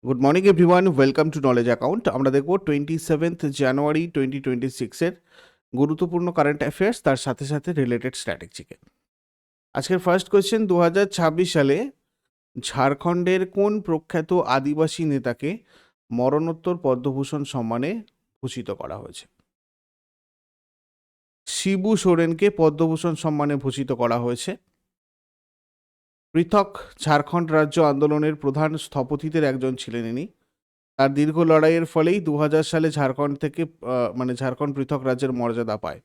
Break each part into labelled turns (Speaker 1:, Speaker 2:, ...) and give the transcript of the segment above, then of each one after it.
Speaker 1: Good morning everyone, welcome to knowledge account. আমরা দেখব 27 জানুয়ারি 2026-এর গুরুত্বপূর্ণ কারেন্ট অ্যাফেয়ার্স, তার সাথে সাথে রিলেটেড স্ট্র্যাটেজিকে। আজকের ফার্স্ট কোয়েশ্চেন, 2026 সালে ঝাড়খণ্ডের কোন প্রখ্যাত আদিবাসী নেতাকে মরণোত্তর পদ্মভূষণ সম্মানে ভূষিত করা হয়েছে? শিবু সোরেনকে পদ্মভূষণ সম্মানে ভূষিত করা হয়েছে। পৃথক ঝাড়খণ্ড রাজ্য আন্দোলনের প্রধান স্থপতিদের একজন ছিলেন ইনি। তার দীর্ঘ লড়াইয়ের ফলেই 2000 সালে ঝাড়খণ্ড থেকে ঝাড়খণ্ড পৃথক রাজ্যের মর্যাদা পায়।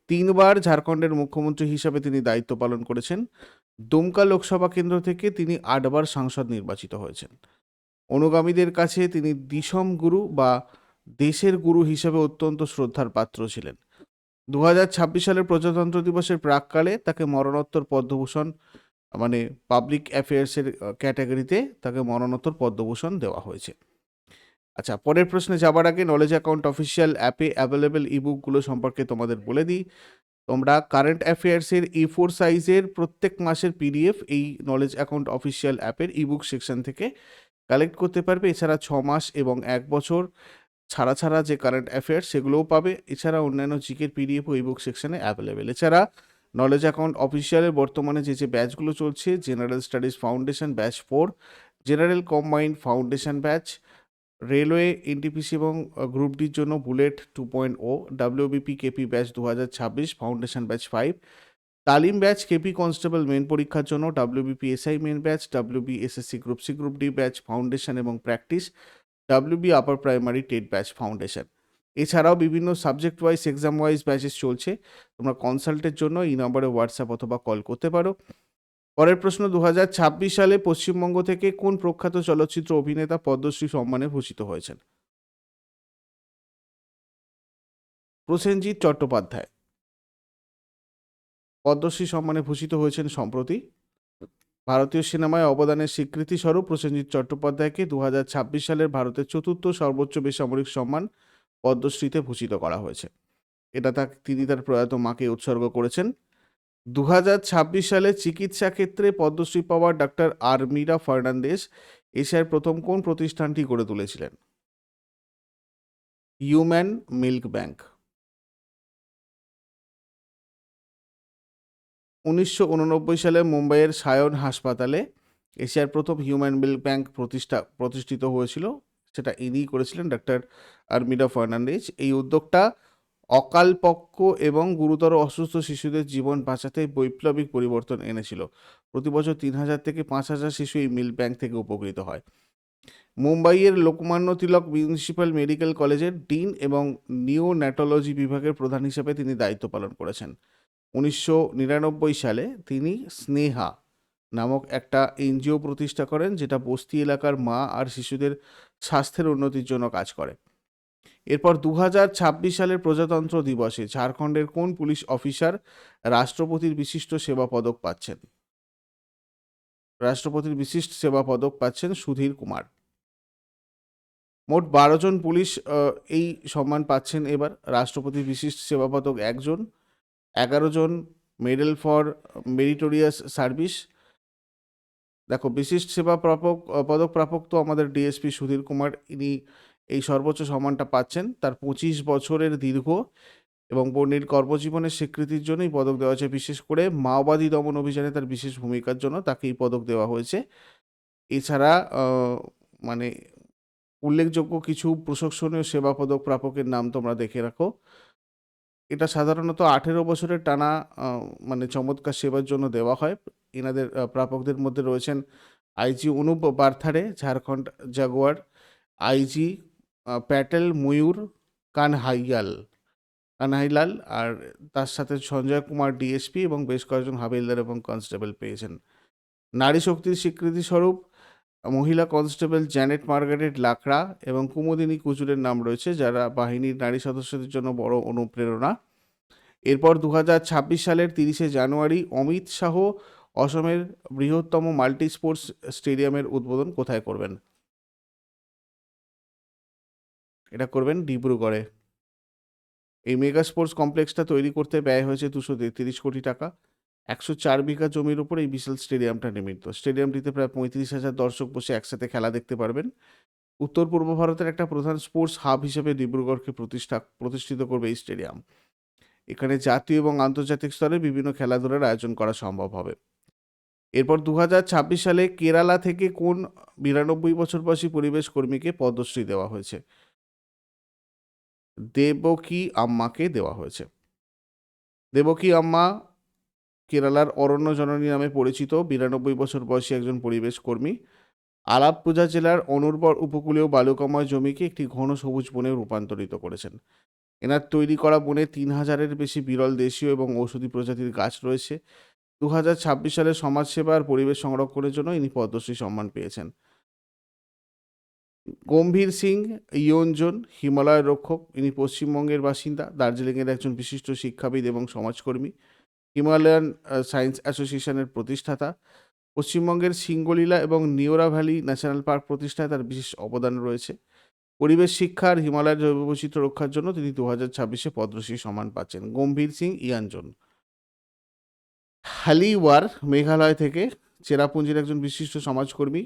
Speaker 1: 3বার ঝাড়খণ্ডের মুখ্যমন্ত্রী হিসাবে তিনি দায়িত্ব পালন করেছেন। দুমকা লোকসভা কেন্দ্র থেকে তিনি 8বার সাংসদ নির্বাচিত হয়েছেন। অনুগামীদের কাছে তিনি দিসম গুরু বা দেশের গুরু হিসেবে অত্যন্ত শ্রদ্ধার পাত্র ছিলেন। 2026 সালের প্রজাতন্ত্র দিবসের প্রাককালে তাকে মরণোত্তর পদ্মভূষণ পাবলিক অ্যাফেয়ার্সের ক্যাটাগরিতে তাকে মরণোত্তর পদ্মভূষণ দেওয়া হয়েছে। আচ্ছা, পরের প্রশ্নে যাবার আগে নলেজ অ্যাকাউন্ট অফিসিয়াল অ্যাপে অ্যাভেলেবেল ইবুকগুলো সম্পর্কে তোমাদের বলে দিই। তোমরা কারেন্ট অ্যাফেয়ার্সের A4 সাইজের প্রত্যেক মাসের PDF এই নলেজ অ্যাকাউন্ট অফিসিয়াল অ্যাপের ইবুক সেকশন থেকে কালেক্ট করতে পারবে। এছাড়া 6 মাস এবং 1 বছর ছাড়া ছাড়া যে কারেন্ট অ্যাফেয়ার্স সেগুলোও পাবে। এছাড়া অন্যান্য জিকের PDF ও ইবুক সেকশনে অ্যাভেলেবেল। এছাড়া নলেজ অ্যাকাউন্ট অফিসিয়ালের বর্তমানে যে ব্যাচগুলো চলছে, general studies foundation batch 4, general combined foundation batch, railway, NTPC এবং গ্রুপ ডির জন্য bullet 2.0, WBP KP batch 2026 foundation batch 5, তালিম ব্যাচ কেপি কনস্টেবল মেন পরীক্ষার জন্য WBP SI main batch, WB SSC group C group D batch foundation এবং practice, WB upper primary TET batch foundation. এছাড়াও বিভিন্ন subject wise exam wise batches চলছে। তোমরা কনসাল্টের জন্য এই নম্বরে হোয়াটসঅ্যাপ অথবা কল করতে পারো। পরের প্রশ্ন, 2026 সালে পশ্চিমবঙ্গ থেকে কোন প্রখ্যাত চলচ্চিত্র অভিনেতা পদ্মশ্রী সম্মানে ভূষিত হয়েছেন? প্রসেনজিৎ চট্টোপাধ্যায় পদ্মশ্রী সম্মানে ভূষিত হয়েছেন সম্প্রতি। ভারতীয় সিনেমায় অবদানের স্বীকৃতি স্বরূপ প্রসেনজিৎ চট্টোপাধ্যায়কে 2026 সালের ভারতের চতুর্থ সর্বোচ্চ বেসামরিক সম্মান পদ্মশ্রীতে ভূষিত করা হয়েছে। এটা তিনি তার প্রয়াত মাকে উৎসর্গ করেছেন। 2026 সালে চিকিৎসা ক্ষেত্রে পদ্মশ্রী পাওয়া ডাক্তার আরমিরা ফার্নান্দেজ এশিয়ার প্রথম কোন প্রতিষ্ঠানটি গড়ে তুলেছিলেন? Human milk bank. 1989 সালে মুম্বাইয়ের সায়ন হাসপাতালে এশিয়ার প্রথম হিউম্যান মিল্ক ব্যাংক প্রতিষ্ঠিত হয়েছিল। সেটা ইনিই করেছিলেন, ডাক্তার আরমিরা ফার্নান্ডেজ। এই উদ্যোগটা অকালপক্ষ এবং গুরুতর অসুস্থ শিশুদের জীবন বাঁচাতে বৈপ্লবিক পরিবর্তন এনেছিল। প্রতি বছর 3000 থেকে 5000 শিশু এই মিল্ক ব্যাংক থেকে উপকৃত হয়। মুম্বাইয়ের লোকমান্য তিলক মিউনিসিপ্যাল মেডিকেল কলেজের ডিন এবং নিওন্যাটোলজি বিভাগের প্রধান হিসেবে তিনি দায়িত্ব পালন করেছেন। 1999 সালে তিনি স্নেহা নামক একটা এনজিও প্রতিষ্ঠা করেন, যেটা বস্তি এলাকার মা আর শিশুদের স্বাস্থ্যের উন্নতির জন্য কাজ করে। এরপর 2026 সালের প্রজাতন্ত্র দিবসে ঝাড়খণ্ডের কোন পুলিশ অফিসার রাষ্ট্রপতির বিশিষ্ট সেবা পদক পাচ্ছেন? রাষ্ট্রপতির বিশিষ্ট সেবা পদক পাচ্ছেন সুধীর কুমার। মোট 12 জন পুলিশ এই সম্মান পাচ্ছেন এবার। রাষ্ট্রপতির বিশিষ্ট সেবা পদক 1 জন, 11 জন মেডেল ফর মেরিটোরিয়াস সার্ভিস। দেখো, বিশিষ্ট সেবা পদক প্রাপক তো আমাদের ডিএসপি সুধীর কুমার, ইনি এই সর্বোচ্চ সম্মানটা পাচ্ছেন। তার 25 বছরের দীর্ঘ এবং বর্ণিল কর্মজীবনের স্বীকৃতির জন্য এই পদক দেওয়া হয়েছে। বিশেষ করে মাওবাদী দমন অভিযানে তার বিশেষ ভূমিকার জন্য তাকে এই পদক দেওয়া হয়েছে। এছাড়া মানে উল্লেখযোগ্য কিছু প্রশংসনীয় সেবা পদক প্রাপকের নাম তোমরা দেখে রাখো। এটা সাধারণত 18 বছরের টানা চমৎকার সেবার জন্য দেওয়া হয়। এনাদের প্রাপকদের মধ্যে রয়েছেন IG Anup Barthare, Jharkhand Jaguar, IG Patel Mayur Kanhailal, আর তার সাথে সঞ্জয় কুমার ডিএসপি এবং বেশ কয়েকজন হাবিলদার এবং কনস্টেবল পেয়েছেন। নারী শক্তির স্বীকৃতি স্বরূপ মহিলা কনস্টেবল জ্যানেট মার্গারেট লাকড়া এবং কুমুদিনী কুজুরের নাম রয়েছে, যারা বাহিনীর নারী সদস্যদের জন্য বড় অনুপ্রেরণা। এরপর 2026 সালের 30শে জানুয়ারি অমিত শাহ অসমের বৃহত্তম মাল্টি স্পোর্টস স্টেডিয়ামের উদ্বোধন কোথায় করবেন? এটা করবেন ডিব্রুগড়ে। এই মেগা স্পোর্টস কমপ্লেক্সটা তৈরি করতে ব্যয় হয়েছে 233 কোটি টাকা। 104 বিঘা জমির উপর এই বিশাল স্টেডিয়ামটা নির্মিত। স্টেডিয়ামটিতে প্রায় 35,000 দর্শক বসে একসাথে খেলা দেখতে পারবেন। উত্তর পূর্ব ভারতের একটা প্রধান স্পোর্টস হাব হিসেবে ডিব্রুগড়কে প্রতিষ্ঠিত করবে এই স্টেডিয়াম। এখানে জাতীয় এবং আন্তর্জাতিক স্তরে বিভিন্ন খেলাধুলার আয়োজন করা সম্ভব হবে। এরপর 2026 সালে কেরালা থেকে কোন 92 বছর বয়সী পরিবেশ কর্মীকে পদ্মশ্রী দেওয়া হয়েছে? দেবকী আম্মাকে দেওয়া হয়েছে। দেবকী আম্মা কেরালার অরণ্য জননী নামে পরিচিত 92 বছর বয়সী একজন পরিবেশ কর্মী। আলাপ্পুঝা জেলার অনুর্বর উপকূলীয় বালুকাময় জমিকে একটি ঘন সবুজ বনে রূপান্তরিত করেছেন। এনার তৈরি করা বনে 3000-এর বেশি বিরল দেশীয় এবং ঔষধি প্রজাতির গাছ রয়েছে। 2026 সালে সমাজসেবা আর পরিবেশ সংরক্ষণের জন্য ইনি পদ্মশ্রী সম্মান পেয়েছেন। গম্ভীর সিং ইয়ঞ্জন হিমালয়ের রক্ষক, ইনি পশ্চিমবঙ্গের বাসিন্দা, দার্জিলিংয়ের একজন বিশিষ্ট শিক্ষাবিদ এবং সমাজকর্মী, হিমালয়ান সায়েন্স অ্যাসোসিয়েশনের প্রতিষ্ঠাতা। পশ্চিমবঙ্গের সিঙ্গলীলা এবং নিওরা ভ্যালি ন্যাশনাল পার্ক প্রতিষ্ঠায় তার বিশেষ অবদান রয়েছে। পরিবেশ শিক্ষা আর হিমালয়ের জৈব বৈচিত্র্য রক্ষার জন্য তিনি 2026-এ পদ্মশ্রী সম্মান পাচ্ছেন। গম্ভীর সিং ইয়াঞ্জন। হালিওয়ার মেঘালয় থেকে চেরাপুঞ্জির একজন বিশিষ্ট সমাজকর্মী,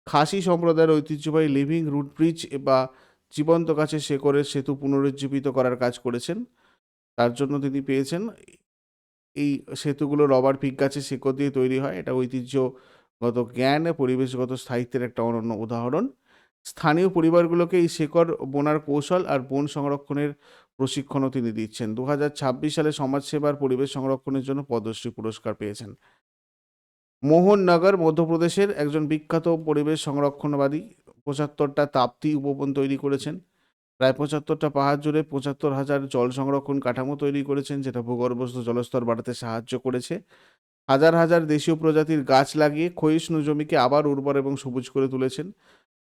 Speaker 1: খাসি সম্প্রদায়ের ঐতিহ্যবাহী লিভিং রুট ব্রিজ বা জীবন্ত গাছের শেকড়ের সেতু পুনরুজ্জীবিত করার কাজ করেছেন। তার জন্য তিনি পেয়েছেন। এই সেতুগুলো রবার পিক গাছের শেকড় দিয়ে তৈরি হয়। এটা ঐতিহ্যগত জ্ঞান, পরিবেশগত স্থায়িত্বের একটা অনন্য উদাহরণ। স্থানীয় পরিবারগুলোকে এই শেকড় বোনার কৌশল আর বন সংরক্ষণের প্রশিক্ষণও তিনি দিচ্ছেন। 2026 সালে সমাজসেবার পরিবেশ সংরক্ষণের জন্য পদ্মশ্রী পুরস্কার পেয়েছেন। মোহননগর মধ্যপ্রদেশের একজন বিখ্যাত পরিবেশ সংরক্ষণবাদী 75টা তাপ্তি উপবন তৈরি করেছেন। প্রায় 75টা পাহাড় জুড়ে 75,000 জল সংরক্ষণ কাঠামো তৈরি করেছেন, যেটা ভূগর্ভস্থ জলস্তর বাড়াতে সাহায্য করেছে। হাজার হাজার দেশীয় প্রজাতির গাছ লাগিয়ে ক্ষয়িষ্ণু জমিকে আবার উর্বর এবং সবুজ করে তুলেছেন।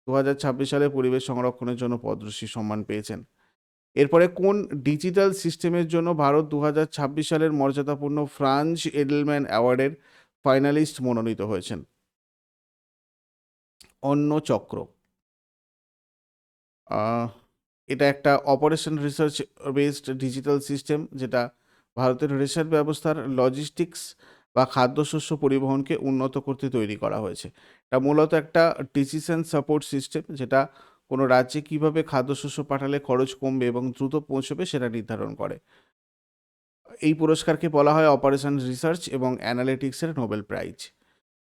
Speaker 1: 2026 সালে পরিবেশ সংরক্ষণের জন্য পদ্মশ্রী সম্মান পেয়েছেন। এরপরে কোন ডিজিটাল সিস্টেমের জন্য ভারত 2026 সালের মর্যাদাপূর্ণ ফ্রাঞ্জ এডেলম্যান অ্যাওয়ার্ডের ফাইনালিস্ট মনোনীত হয়েছেন? অন্য চক্র। এটা একটা operation research based digital system, যেটা ভারতের রেশন ব্যবস্থার লজিস্টিক্স বা খাদ্যশস্য পরিবহনকে উন্নত করতে তৈরি করা হয়েছে। এটা মূলত একটা ডিসিশন সাপোর্ট সিস্টেম, যেটা কোনো রাজ্যে কিভাবে খাদ্যশস্য পাঠালে খরচ কমবে এবং দ্রুত পৌঁছবে সেটা নির্ধারণ করে। এই পুরস্কারকে বলা হয় অপারেশন রিসার্চ এবং অ্যানালিটিক্সের নোবেল প্রাইজ।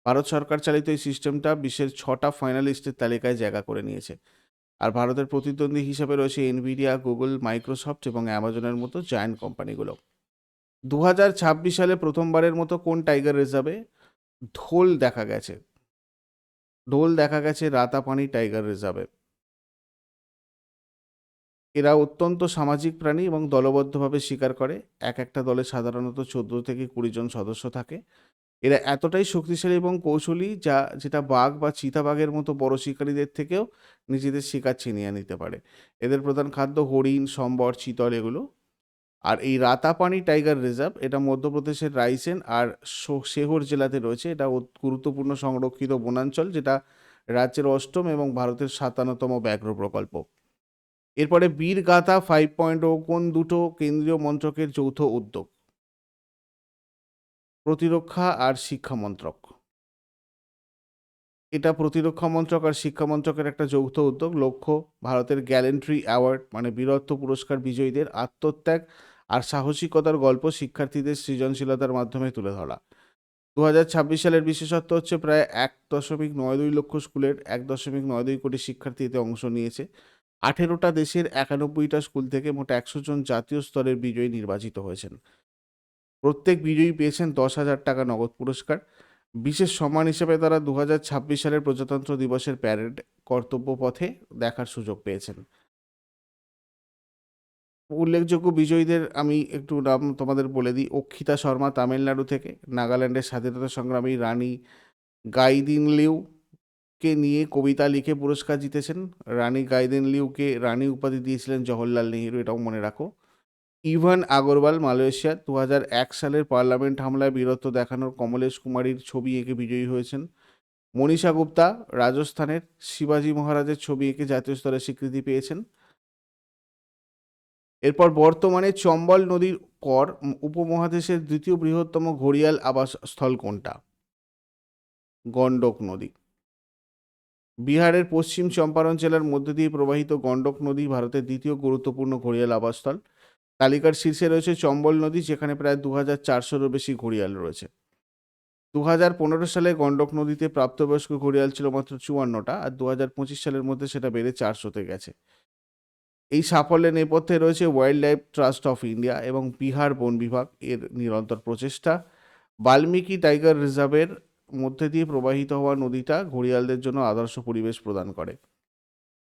Speaker 1: ভারত সরকার চালিত এই সিস্টেমটা বিশ্বের 6টা ফাইনালিস্টের তালিকায় জায়গা করে নিয়েছে। আর ভারতের প্রতিদ্বন্দ্বী হিসাবে রয়েছে এনভিডিয়া, গুগল, মাইক্রোসফট এবং অ্যামাজনের মতো জায়ান্ট কোম্পানিগুলো। 2026 সালে প্রথমবারের মতো কোন টাইগার রিজার্ভে ঢোল দেখা গেছে রাতাপানি টাইগার রিজার্ভে। এরা অত্যন্ত সামাজিক প্রাণী এবং দলবদ্ধভাবে শিকার করে। একটা দলে সাধারণত 14 থেকে 20 জন সদস্য থাকে। এরা এতটাই শক্তিশালী এবং কৌশলী যেটা বাঘ বা চিতাবাঘের মতো বড় শিকারীদের থেকেও নিজেদের শিকার ছিনিয়ে নিতে পারে। এদের প্রধান খাদ্য হরিণ, সম্বর, চিতল এগুলো। আর এই রাতাপানি টাইগার রিজার্ভ এটা মধ্যপ্রদেশের রাইসেন আর শেহর জেলাতে রয়েছে। এটা গুরুত্বপূর্ণ সংরক্ষিত বনাঞ্চল, যেটা রাজ্যের 8ম এবং ভারতের 57তম ব্যাঘ্র প্রকল্প। এরপরে বীর গাথা 5.0 কোন দুটো কেন্দ্রীয় মন্ত্রকের যৌথ উদ্যোগ? প্রতিরক্ষা আর শিক্ষা মন্ত্রক। এটা প্রতিরক্ষা মন্ত্রক আর শিক্ষা মন্ত্রকের একটা যৌথ উদ্যোগ। লক্ষ্য ভারতের গ্যালেন্ট্রি অ্যাওয়ার্ড মানে বীরত্ব পুরস্কার বিজয়ীদের আত্মত্যাগ আর সাহসিকতার গল্প শিক্ষার্থীদের সৃজনশীলতার মাধ্যমে তুলে ধরা। 2026 সালের বিশেষত্ব হচ্ছে প্রায় 1.92 লক্ষ স্কুলের 1.92 কোটি শিক্ষার্থী এতে অংশ নিয়েছে। 18টা দেশের 91টা স্কুল থেকে মোট 100 জন জাতীয় স্তরের বিজয়ী নির্বাচিত হয়েছেন। প্রত্যেক বিজয়ী পেয়েছেন 10,000 টাকা নগদ পুরস্কার। বিশেষ সম্মান হিসেবে তারা 2026 সালের প্রজাতন্ত্র দিবসের প্যারেড কর্তব্য পথে দেখার সুযোগ পেয়েছেন। উল্লেখযোগ্য বিজয়ীদের আমি একটু নাম তোমাদের বলে দিই। অক্ষিতা শর্মা তামিলনাড়ু থেকে নাগাল্যান্ডের স্বাধীনতা সংগ্রামী রানী গাইদিনলিউকে নিয়ে কবিতা লিখে পুরস্কার জিতেছেন। রানী গাইদিনলিউকে রানী উপাধি দিয়েছিলেন জওহরলাল নেহেরু, এটাও মনে রাখো। ইভান আগরওয়াল মালয়েশিয়া 2001 সালের পার্লামেন্ট হামলায় বীরত্ব দেখানোর কমলেশ কুমারীর ছবি এঁকে বিজয়ী হয়েছেন। মনীষা গুপ্তা রাজস্থানের শিবাজি মহারাজের ছবি এঁকে জাতীয় স্তরে স্বীকৃতি পেয়েছেন। এরপর বর্তমানে চম্বল নদীর পর উপমহাদেশের দ্বিতীয় বৃহত্তম ঘড়িয়াল আবাসস্থল কোনটা? গন্ডক নদী। বিহারের পশ্চিম চম্পারণ জেলার মধ্যে দিয়ে প্রবাহিত গণ্ডক নদী ভারতের দ্বিতীয় গুরুত্বপূর্ণ ঘড়িয়াল আবাসস্থল। তালিকার শীর্ষে রয়েছে চম্বল নদী, যেখানে প্রায় 2400-এরও বেশি ঘড়িয়াল রয়েছে। 2015 সালে গণ্ডক নদীতে প্রাপ্তবয়স্ক ঘড়িয়াল ছিল মাত্র 54টা, আর 2025 সালের মধ্যে সেটা বেড়ে 400-তে গেছে। এই সাফল্যের নেপথ্যে রয়েছে wild life trust of India এবং বিহার বন বিভাগ এর নিরন্তর প্রচেষ্টা। বাল্মীকি টাইগার রিজার্ভের মধ্যে দিয়ে প্রবাহিত হওয়া নদীটা ঘড়িয়ালদের জন্য আদর্শ পরিবেশ প্রদান করে।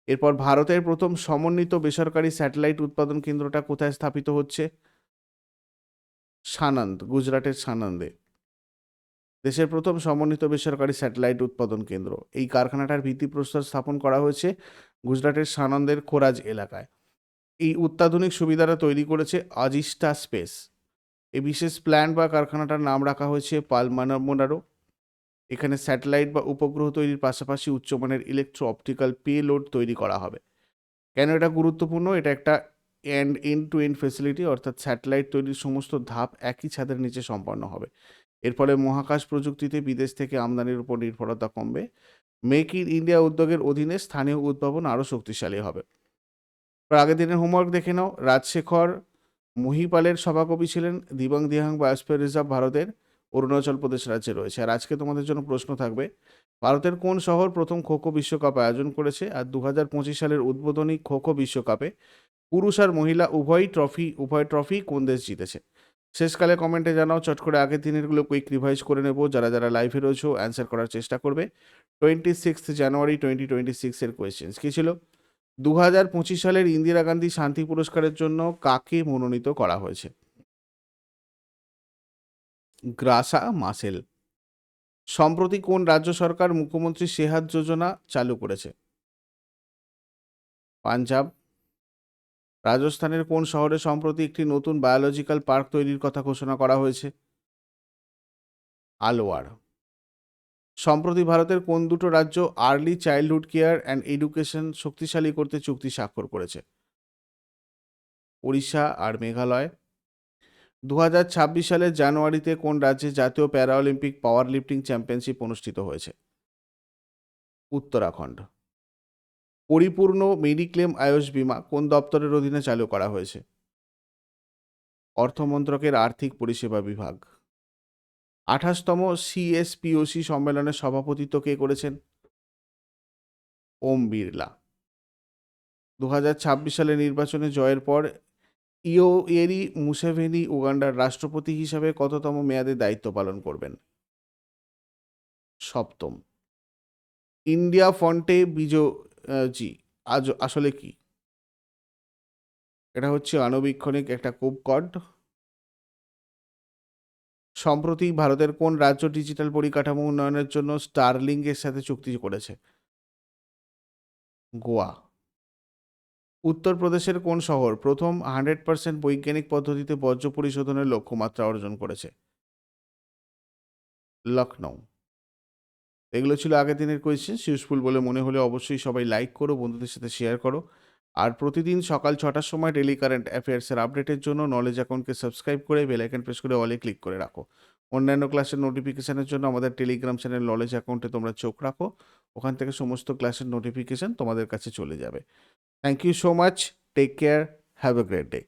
Speaker 1: এরপর ভারতের প্রথম সমন্বিত বেসরকারি স্যাটেলাইট উৎপাদন কেন্দ্রটা কোথায় স্থাপিত হচ্ছে? সানন্দ, গুজরাটের সানন্দে। দেশের প্রথম সমন্বিত বেসরকারি স্যাটেলাইট উৎপাদন কেন্দ্র, এই কারখানাটার ভিত্তিপ্রস্তর স্থাপন করা হয়েছে গুজরাটের সানন্দের খোরাজ এলাকায়। এই অত্যাধুনিক সুবিধাটা তৈরি করেছে আজিস্টা স্পেস। এই বিশেষ প্ল্যান্ট বা কারখানাটার নাম রাখা হয়েছে পালমানামোনারো। এখানে স্যাটেলাইট বা উপগ্রহ তৈরির পাশাপাশি উচ্চমানের ইলেকট্রো অপটিক্যাল পেলোড তৈরি করা হবে। কেন এটা গুরুত্বপূর্ণ? এটা একটা এন্ড টু এন্ড ফেসিলিটি, অর্থাৎ স্যাটেলাইট তৈরির সমস্ত ধাপ একই ছাদের নিচে সম্পন্ন হবে। এর ফলে মহাকাশ প্রযুক্তিতে বিদেশ থেকে আমদানির উপর নির্ভরতা কমবে। মেক ইন ইন্ডিয়া উদ্যোগের অধীনে স্থানীয় উদ্ভাবন আরও শক্তিশালী হবে। আগের দিনের হোমওয়ার্ক দেখে নাও। রাজশেখর মহিপালের সভাকবি ছিলেন। দিবাং দিহাং বায়োস্ফিয়ার রিজার্ভ ভারতের অরুণাচল প্রদেশ রাজ্যে রয়েছে। আর আজকে তোমাদের জন্য প্রশ্ন থাকবে, ভারতের কোন শহর প্রথম খোখো বিশ্বকাপ আয়োজন করেছে? আর 2025 সালের উদ্বোধনী খোখো বিশ্বকাপে পুরুষ আর মহিলা উভয় ট্রফি কোন দেশ জিতেছে? শেষকালে কমেন্টে জানাও। চট করে আগের দিনেরগুলো কুইক রিভাইজ করে নেবো। যারা যারা লাইভে রয়েছে অ্যান্সার করার চেষ্টা করবে। 26 জানুয়ারি 2026 এর কোয়েশ্চেন্স কী ছিল? 2025 সালের ইন্দিরা গান্ধী শান্তি পুরস্কারের জন্য কাকে মনোনীত করা হয়েছে? Graca muscle. সম্প্রতি কোন রাজ্য সরকার মুখ্যমন্ত্রী সেহাত যোজনা চালু করেছে? পাঞ্জাব। রাজস্থানের কোন শহরে সম্প্রতি একটি নতুন বায়োলজিক্যাল পার্ক তৈরির কথা ঘোষণা করা হয়েছে? আলওয়ার। সম্প্রতি ভারতের কোন দুটো রাজ্য early childhood care and education শক্তিশালী করতে চুক্তি স্বাক্ষর করেছে? ওড়িশা আর মেঘালয়। 2026 সালের জানুয়ারিতে কোন রাজ্যে জাতীয় প্যারা অলিম্পিক পাওয়ার লিফটিং চ্যাম্পিয়নশিপ অনুষ্ঠিত হয়েছে? উত্তরাখণ্ড। পরিপূর্ণ মেডিক্লেম আয়ুষ বীমা কোন দপ্তরের অধীনে চালু করা হয়েছে? অর্থ মন্ত্রকের আর্থিক পরিষেবা বিভাগ। 28তম CSPOC সম্মেলনের সভাপতিত্ব কে করেছেন? ওম বিড়লা। 2026 সালে নির্বাচনে জয়ের পর ইয়োয়েরি মুসেভেনি উগান্ডার রাষ্ট্রপতি হিসাবে কততম মেয়াদে দায়িত্ব পালন করবেন? 7ম। ইন্ডিয়া ফন্টে বিজজি আজ আসলে কি? এটা হচ্ছে আণুবীক্ষণিক একটা কোড। সম্প্রতি ভারতের কোন রাজ্য ডিজিটাল পরিকাঠামো উন্নয়নের জন্য স্টারলিংকের সাথে চুক্তি করেছে? গোয়া। উত্তরপ্রদেশের কোন শহর প্রথম 100% বৈজ্ঞানিক পদ্ধতিতে বর্জ্য পরিশোধনের লক্ষ্যমাত্রা অর্জন করেছে? লখনৌ। এগুলো ছিল আগের দিনের কোয়েশ্চেন। ইউজফুল বলে মনে হলে অবশ্যই সবাই লাইক করো, বন্ধুদের সাথে শেয়ার করো। আর প্রতিদিন সকাল 6টার সময় ডেলি কারেন্ট অ্যাফেয়ার্সের আপডেটের জন্য নলেজ অ্যাকাউন্টকে সাবস্ক্রাইব করে বেল আইকন প্রেস করে অলে ক্লিক করে রাখো। অন্যান্য ক্লাসের নোটিফিকেশনের জন্য আমাদের টেলিগ্রাম চ্যানেল নলেজ অ্যাকাউন্টে তোমরা চোখ রাখো। ওখান থেকে সমস্ত ক্লাসের নোটিফিকেশন তোমাদের কাছে চলে যাবে। Thank you so much. Take care. Have a great day.